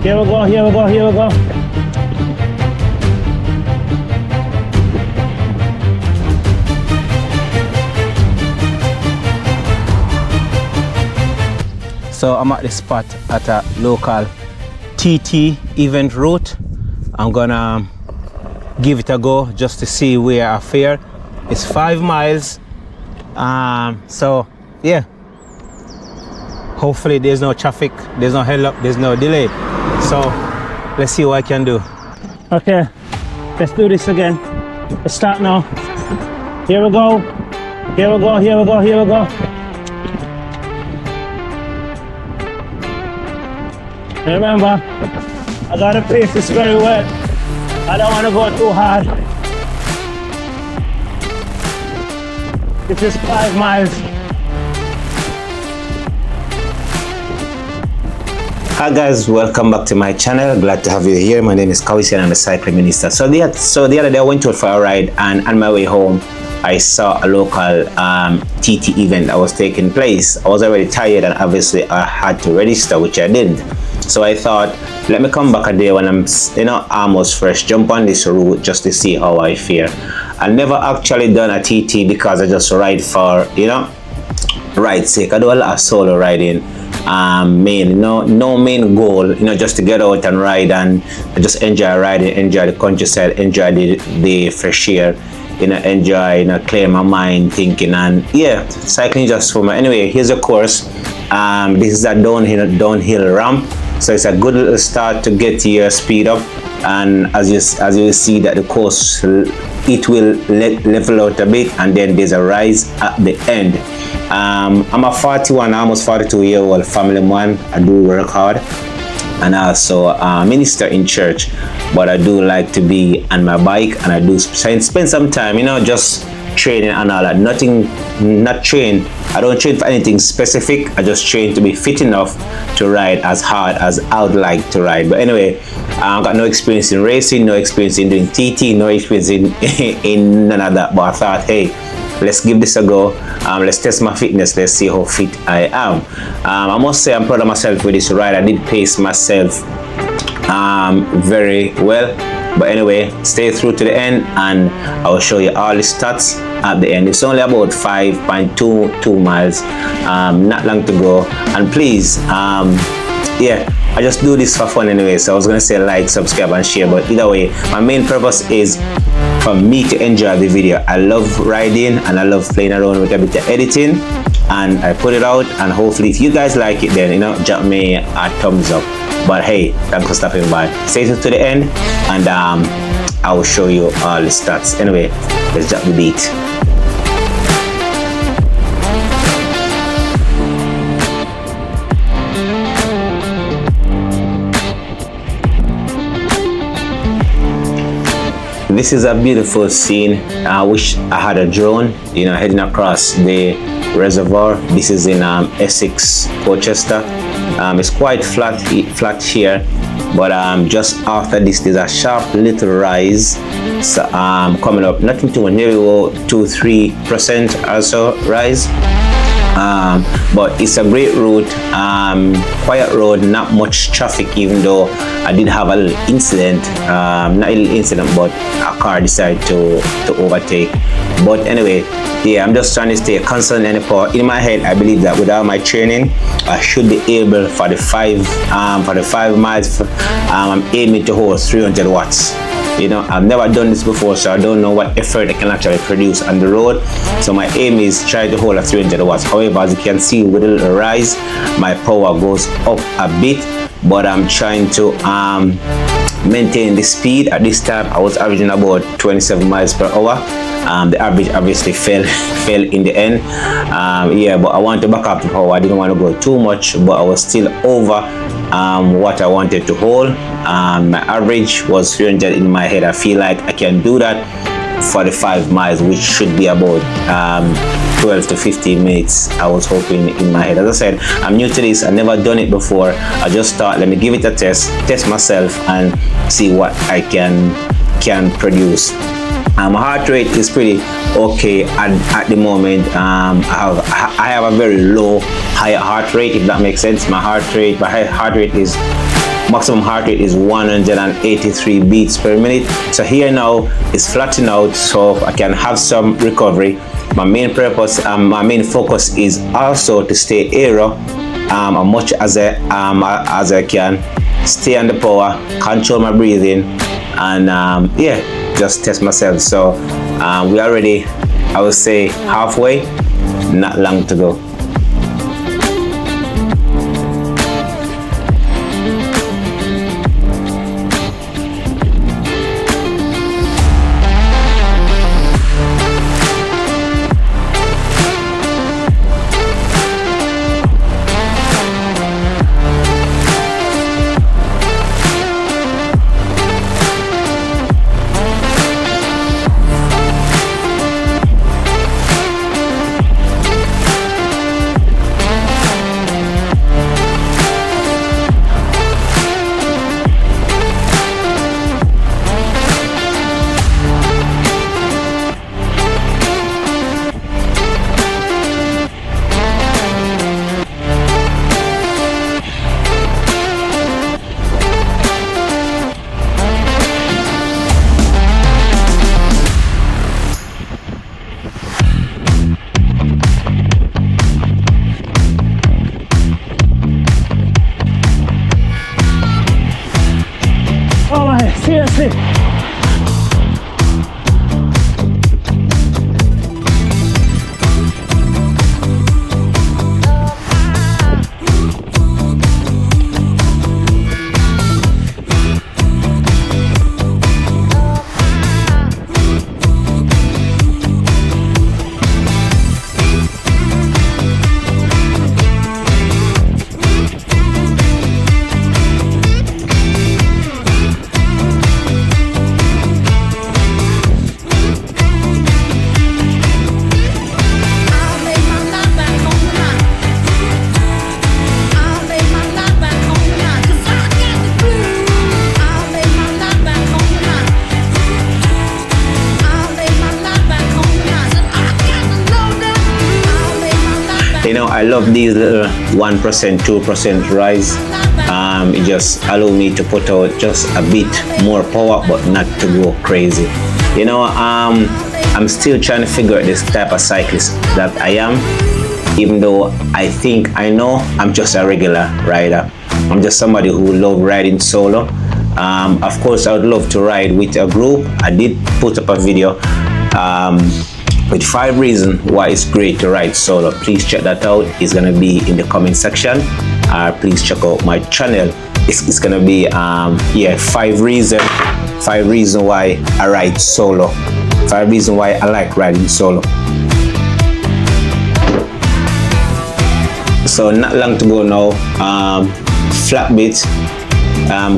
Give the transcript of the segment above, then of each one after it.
Here we go, here we go, here we go. So I'm at the spot at a local TT event route. I'm gonna give it a go just to see where I fare. It's 5 miles. So yeah. Hopefully there's no traffic, there's no hell up, there's no delay. So let's see what I can do. Okay, let's do this again. Let's start now. Here we go. Here we go, here we go, here we go. Remember, I gotta pace this very well. I don't wanna go too hard. This is 5 miles. Hi guys, welcome back to my channel. Glad to have you here. My name is Kawisi and I'm a cycling minister. So the other day I went out for a ride, and on my way home I saw a local TT event that was taking place. I was already tired and obviously I had to register, which I did. So I thought, let me come back a day when I'm almost fresh, jump on this route just to see how I fare. I never actually done a TT because I just ride for ride's sake. I do a lot of solo riding. No main goal, just to get out and ride and just enjoy riding, enjoy the countryside, enjoy the fresh air, enjoy, clear my mind, thinking, and yeah, cycling just for me. Anyway, here's a course. This is a downhill ramp, so it's a good little start to get your speed up. And as you see that the course, it will level out a bit, and then there's a rise at the end. I'm a 41, almost 42-year-old family man. I do work hard and also a minister in church, but I do like to be on my bike, and I do spend some time, just training and all that. I don't train for anything specific. I just train to be fit enough to ride as hard as I would like to ride. But anyway, I've got no experience in racing, no experience in doing TT, no experience in none of that. But I thought, hey, let's give this a go. Let's test my fitness. Let's see how fit I am. I must say I'm proud of myself with this ride. I did pace myself very well. But anyway, stay through to the end and I will show you all the stats at the end. It's only about 5.22 miles, not long to go. And please, yeah, I just do this for fun anyway. So I was gonna say like, subscribe and share, but either way, my main purpose is for me to enjoy the video. I love riding and I love playing around with a bit of editing, and I put it out, and hopefully if you guys like it, then drop me a thumbs up. But hey, thanks for stopping by. Stay tuned to the end and I will show you all the stats. Anyway, let's drop the beat. This is a beautiful scene. I wish I had a drone, heading across the reservoir. This is in Essex, Colchester. It's quite flat here, but just after this there's a sharp little rise. So coming up, nothing too much, maybe 2-3% or so rise. But it's a great route, quiet road, not much traffic, even though I did have a little incident, not a little incident, but a car decided to overtake. But anyway, yeah, I'm just trying to stay constant and power. In my head, I believe that without my training, I should be able for the 5 miles. I'm aiming to hold 300 watts. I've never done this before, so I don't know what effort I can actually produce on the road. So my aim is try to hold a 300 watts. However, as you can see with the rise, my power goes up a bit, but I'm trying to maintain the speed. At this time, I was averaging about 27 miles per hour. The average obviously fell in the end. Yeah, but I want to back up the power. I didn't want to go too much, but I was still over what I wanted to hold. My average was 300 in my head. I feel like I can do that for the 5 miles, which should be about 12 to 15 minutes. I was hoping in my head. As I said, I'm new to this. I've never done it before. I just thought, let me give it a test myself and see what I can produce. My heart rate is pretty okay at the moment. I have a very low high heart rate, if that makes sense. My heart rate is maximum heart rate is 183 beats per minute. So here now it's flattening out, so I can have some recovery. My main purpose, my main focus is also to stay aero as much as I can, stay on the power, control my breathing, and yeah, just test myself. So we already, I would say, halfway, not long to go. Seriously. You know, I love these little 1%, 2% rise. It just allow me to put out just a bit more power, but not to go crazy. You know, I'm still trying to figure out this type of cyclist that I am, even though I think I know I'm just a regular rider. I'm just somebody who love riding solo. Of course, I would love to ride with a group. I did put up a video with 5 reasons why it's great to ride solo. Please check that out. It's gonna be in the comment section. Please check out my channel. It's gonna be yeah, 5 reasons why I ride solo. 5 reasons why I like riding solo. So not long to go now. Flat bit.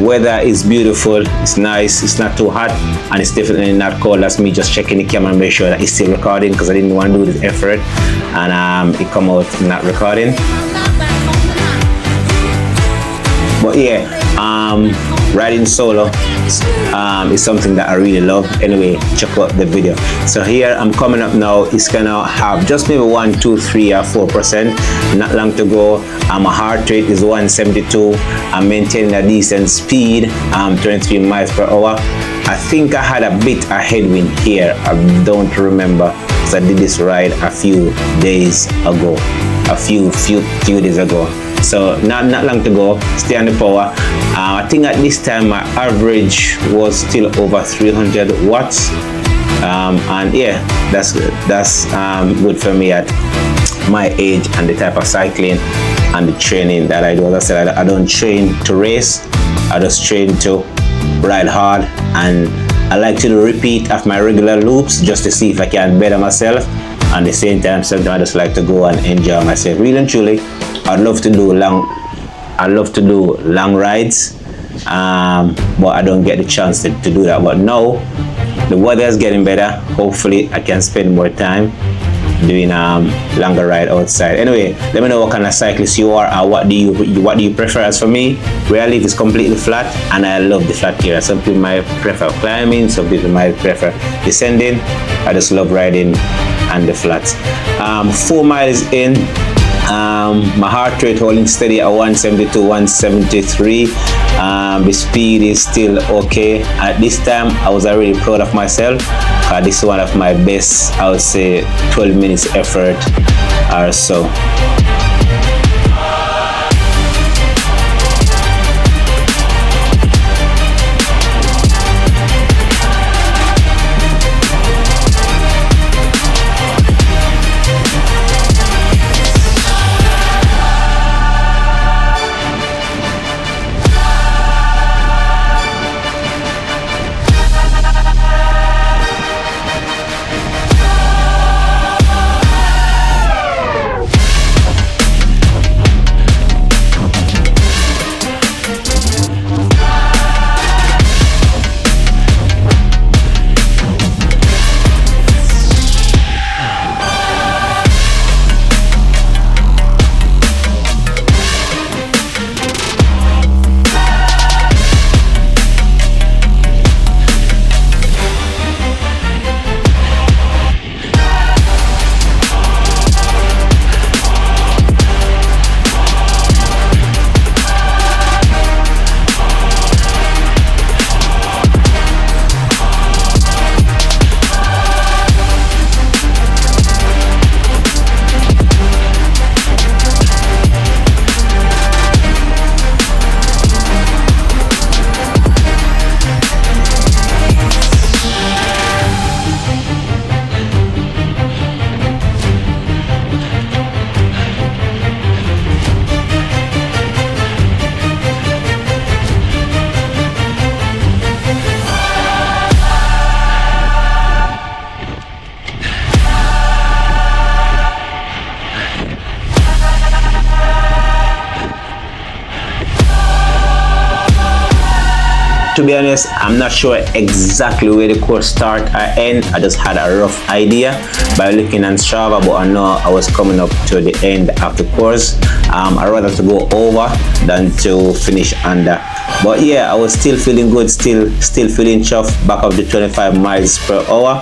Weather is beautiful, it's nice, it's not too hot, and it's definitely not cold. That's me just checking the camera and make sure that it's still recording, because I didn't want to do this effort and it come out not recording. But yeah, riding solo is something that I really love. Anyway, check out the video. So here I'm coming up now. It's gonna have just maybe 1, 2, 3 or 4%. Not long to go. My heart rate is 172. I'm maintaining a decent speed, 23 miles per hour. I think I had a bit of headwind here. I don't remember, because I did this ride a few days ago. A few days ago. So not long to go. Stay on the power. I think at this time my average was still over 300 watts, and yeah, that's good. That's good for me at my age and the type of cycling and the training that I do. As I said, I don't train to race. I just train to ride hard, and I like to do repeat of my regular loops just to see if I can better myself. And at the same time, sometimes I just like to go and enjoy myself. Really and truly, I'd love to do long rides, but I don't get the chance to do that. But now the weather is getting better. Hopefully I can spend more time doing longer ride outside. Anyway, let me know what kind of cyclist you are, or what do you prefer. As for me, where I live is completely flat, and I love the flat area. Some people might prefer climbing, some people might prefer descending. I just love riding and the flats. 4 miles in, My heart rate holding steady at 172, 173. The speed is still okay. At this time, I was already proud of myself. This is one of my best, I would say, 12 minutes effort or so. To be honest, I'm not sure exactly where the course start or end. I just had a rough idea by looking on Strava, but I know I was coming up to the end of the course. I'd rather to go over than to finish under. But yeah, I was still feeling good, still feeling chuffed, back up to 25 miles per hour.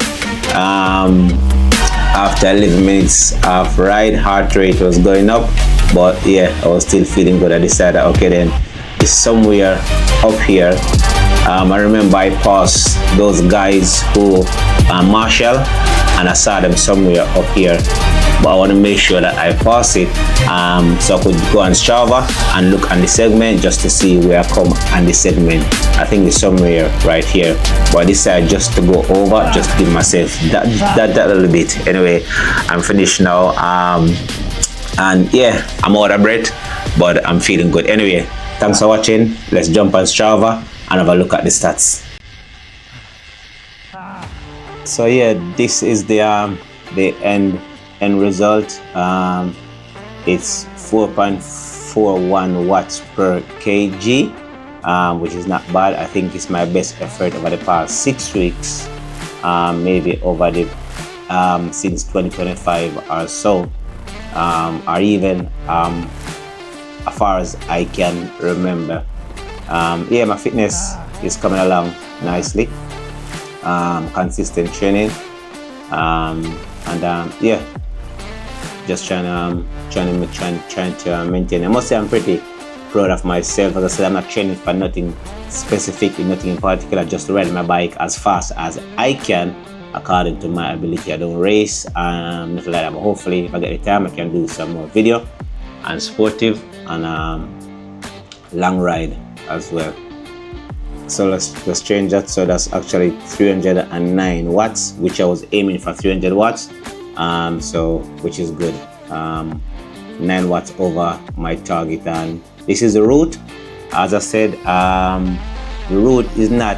After 11 minutes of ride, heart rate was going up, but yeah, I was still feeling good. I decided, okay, then it's somewhere up here. I remember I passed those guys who Marshall, and I saw them somewhere up here, but I want to make sure that I pass it, so I could go on Strava and look on the segment just to see where I come on the segment. I think it's somewhere right here, but I decided just to go over, just give myself that little bit. Anyway, I'm finished now, and yeah, I'm out of breath, but I'm feeling good. Anyway, thanks for watching. Let's jump on Strava and have a look at the stats. So yeah, this is the end result. It's 4.41 watts per kg, which is not bad. I think it's my best effort over the past 6 weeks, maybe over the since 2025 or so, or even as far as I can remember. Yeah, my fitness is coming along nicely. Consistent training, and yeah, just trying to maintain. I must say I'm pretty proud of myself. As I said, I'm not training for nothing specific, nothing in particular, just to ride my bike as fast as I can according to my ability. I don't race, nothing like that, but hopefully if I get the time I can do some more video and sportive and long ride as well. So let's change that. So that's actually 309 watts, which I was aiming for 300 watts, so which is good. 9 watts over my target. And this is the route. As I said, the route is not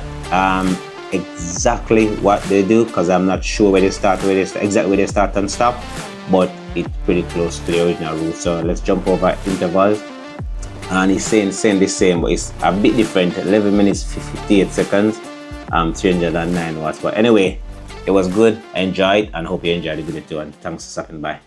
exactly what they do, because I'm not sure where they start, exactly where they start and stop, but it's pretty close to the original route. So let's jump over intervals, and it's saying the same, but it's a bit different. 11 minutes 58 seconds, 309 watts. But anyway, it was good. I enjoyed, and hope you enjoyed the video too, and thanks for stopping by.